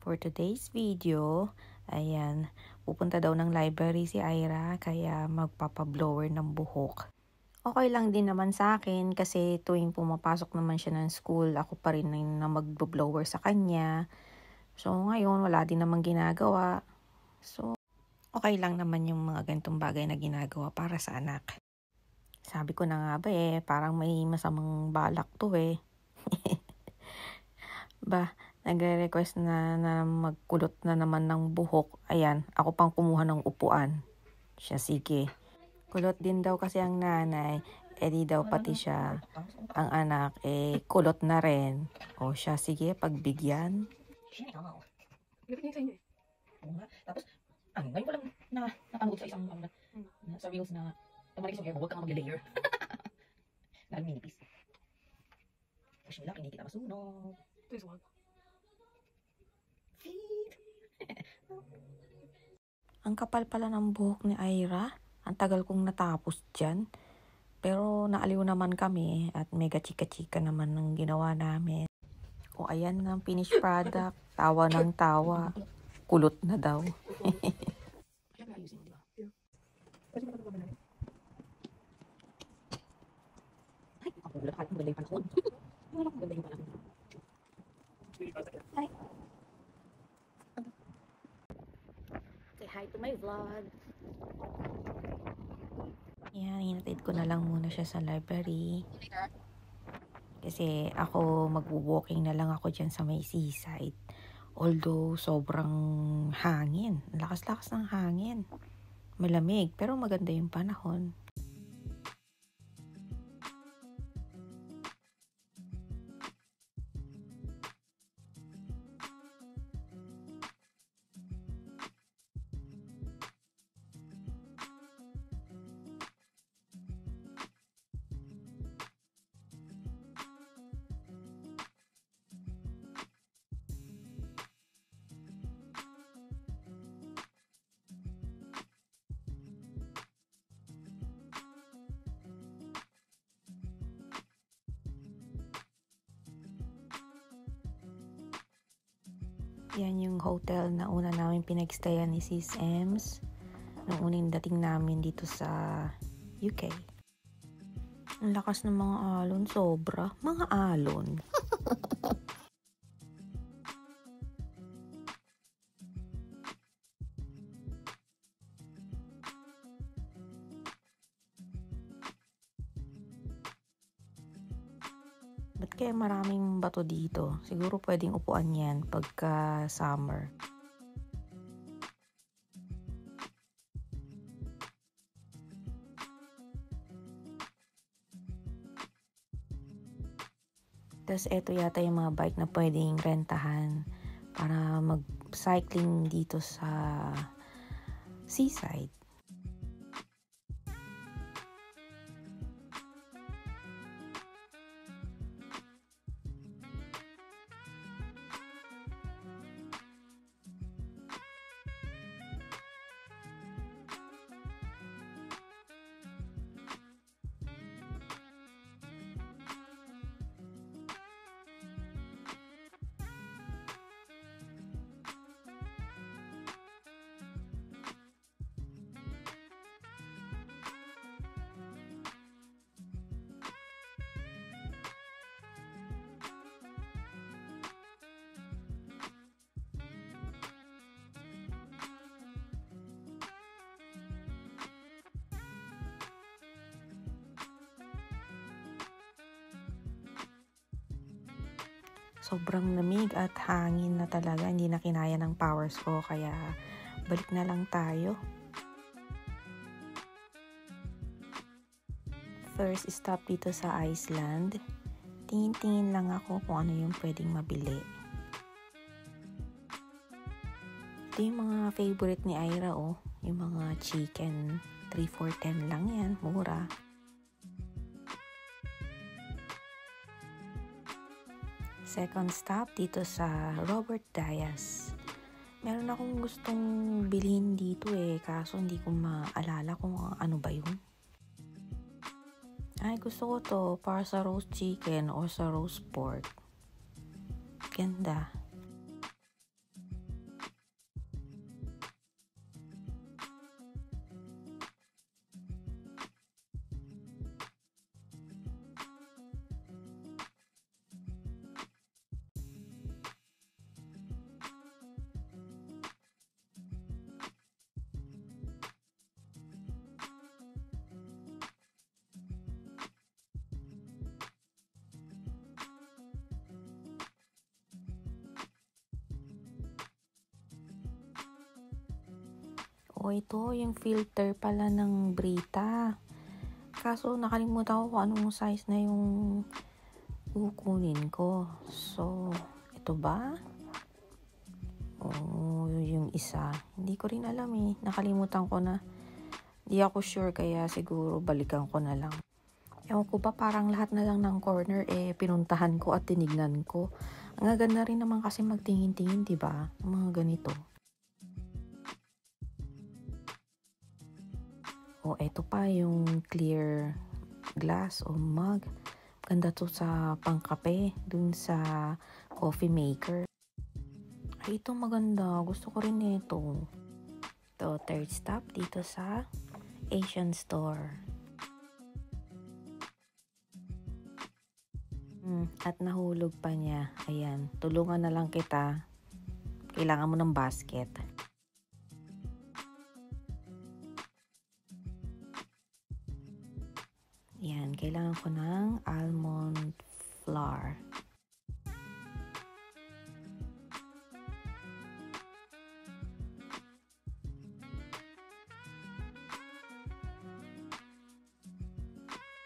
For today's video, ayan, pupunta daw ng library si Ira kaya magpapa-blower ng buhok. Okay lang din naman sa akin kasi tuwing pumapasok naman siya ng school, ako pa rin na mag-blower sa kanya. So ngayon wala din naman ginagawa. So okay lang naman yung mga ganitong bagay na ginagawa para sa anak. Sabi ko na nga ba parang may masamang balak to nagre-request na magkulot na naman ng buhok. Ayan, ako pang kumuha ng upuan. Siya, sige. Kulot din daw kasi ang nanay. Di daw pati siya, ang anak, kulot na rin. O siya, sige, pagbigyan. Tapos, ngayon ko lang napanood sa isang sa reels na tumarik sa hair, huwag kang mag-layer. Lalo minipis. Push mo lang, hindi kita masunog. Ito is wag. Ang kapal pala ng buhok ni Ira. Ang tagal kong natapos dyan. Pero naaliw naman kami at mega chika-chika naman ng ginawa namin. O ayan ng finished product. Tawa ng tawa. Kulot na daw. Say hi to my vlog. Yan, hinatid ko na lang muna siya sa library. Kasi ako mag-walking na lang ako dyan sa may seaside. Although sobrang hangin. Lakas-lakas ng hangin. Malamig pero maganda yung panahon. Yan yung hotel na una namin pinagstayan ni Sis Ems nung uning dating namin dito sa UK. Ang lakas ng mga alon, sobra. Mga alon. Ba't kaya maraming bato dito? Siguro pwedeng upuan yan pagka summer. Tapos eto yata yung mga bike na pwedeng rentahan para mag-cycling dito sa seaside. Sobrang lamig at hangin na talaga. Hindi na kinaya ng powers ko. Kaya balik na lang tayo. First stop dito sa Iceland. Tingin-tingin lang ako kung ano yung pwedeng mabili. Ito yung mga favorite ni Ira Yung mga chicken. 3 for 10 lang yan. Mura. Second stop dito sa Robert Dias. Meron akong gustong bilhin dito kaso hindi ko maalala kung ano ba yun. Ay, gusto ko to para sa roast chicken or sa roast pork. Ganda. O ito, yung filter pala ng Brita. Kaso nakalimutan ko kung anong size na yung kukunin ko. So, ito ba? O, yung isa. Hindi ko rin alam eh. Nakalimutan ko na. Hindi ako sure kaya siguro balikan ko na lang. Ewan ko ba, parang lahat na lang ng corner pinuntahan ko at tinignan ko. Ang ganda rin naman kasi magtingin-tingin, diba? Mga ganito. O, eto pa yung clear glass o mug. Ganda to sa pangkape, dun sa coffee maker. Ay, ito maganda. Gusto ko rin ito. Ito, third stop dito sa Asian store. At nahulog pa niya. Ayan, tulungan na lang kita. Kailangan mo ng basket. Ayan, kailangan ko ng almond flour.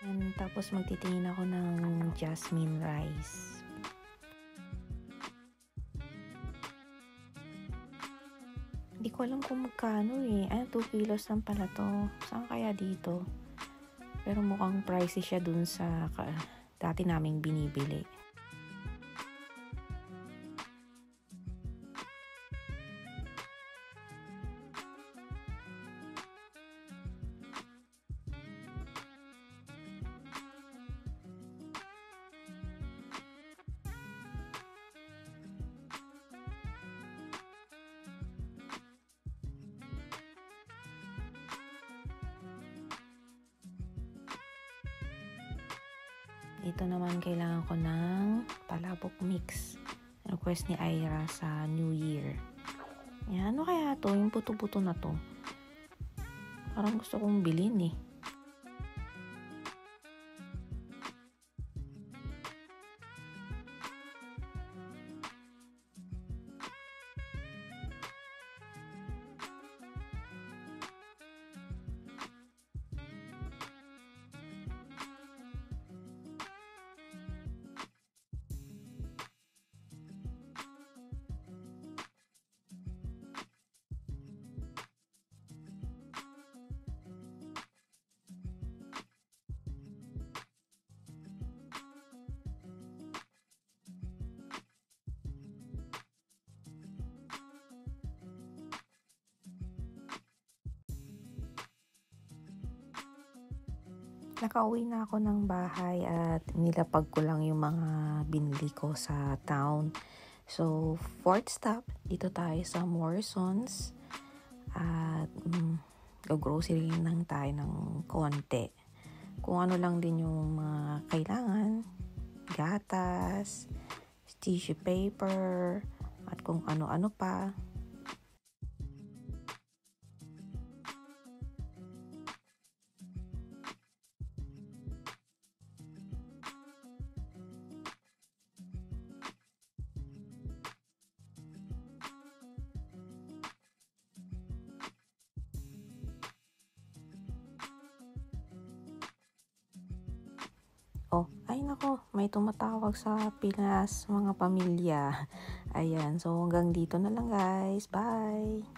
And tapos magtitingin ako ng jasmine rice. Hindi ko alam kung magkano eh. 2 kilos lang pala to. Saan kaya dito? Pero mukhang pricey siya dun sa dati naming binibili. Ito naman kailangan ko ng palabok mix. Request ni Ira sa New Year. Yan, ano kaya to? Yung buto-buto na to. Parang gusto kong bilhin eh. Nakauwi na ako ng bahay at nilapag ko lang yung mga binili ko sa town. So, fourth stop, dito tayo sa Morrisons. At go-grocery lang tayo ng konti. Kung ano lang din yung mga kailangan. Gatas, tissue paper, at kung ano-ano pa. Oh, ay nako, may tumatawag sa Pinas, mga pamilya. Ayan, so hanggang dito na lang guys. Bye!